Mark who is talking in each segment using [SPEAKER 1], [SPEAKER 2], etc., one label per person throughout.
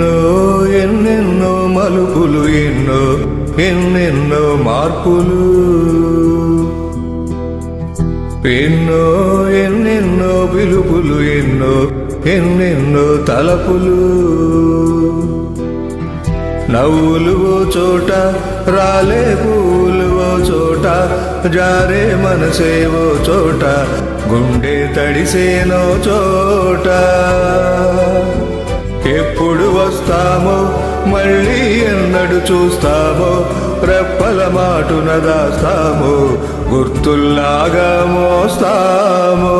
[SPEAKER 1] ఎన్నో ఎన్నెన్నో మలుపులు, ఎన్నో ఎన్నెన్నో మార్పులు, ఎన్నో ఎన్నెన్నో పిలుపులు, ఎన్నో ఎన్నెన్నో తలపులు. నవ్వులు ఓ చోట, రాలే పూలు ఓ చోట, జారే మనసే ఓ చోట, గుండె తడిసేనో చోట. ఎప్పుడు వస్తామో మళ్ళీ ఎన్నడు చూస్తామో, రెప్పల మాటున దాస్తామో, గుర్తుల్లాగా మోస్తామో.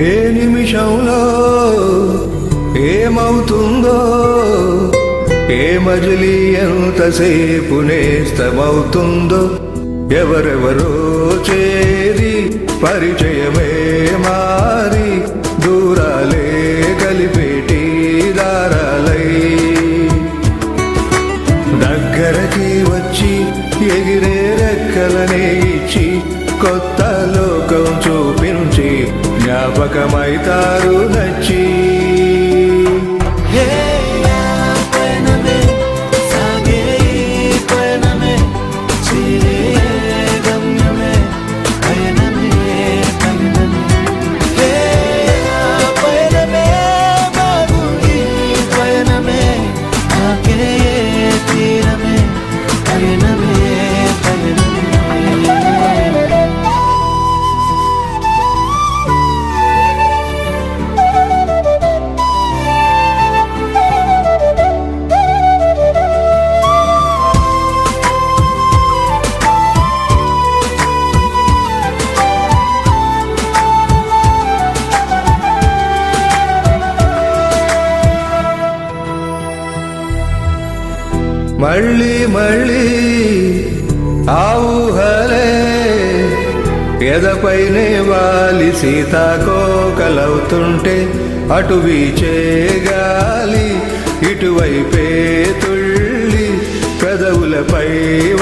[SPEAKER 1] ఏ నిమిషంలో ఏమవుతుందో, ఏ మజిలీ ఎంతసేపు నేస్తమవుతుందో, ఎవరెవరో చేరి పరిచయమే మారి, దూరాలే కలిపేటి దారాలై, దగ్గరకి వచ్చి ఎగిరే రెక్కలనే ఇచ్చి, కొత్త లోకం చూపించి జ్ఞాపకమైతారు నచ్చి. మళ్ళీ మళ్ళీ ఆ ఊహలే ఎదపైనే వాలి సీతాకోకలవుతుంటే, అటు వీచే గాలి ఇటువైపే తుళ్ళి, పెదవులపై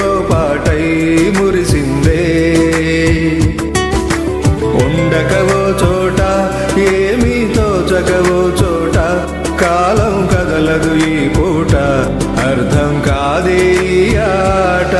[SPEAKER 1] ఓ పాటై మురిసిందే. ఉండకవో చోట, ఏమీ తోచకవో చోట, కాలం కదలదు ఈ పూట, అర్థం కాదే ఆట.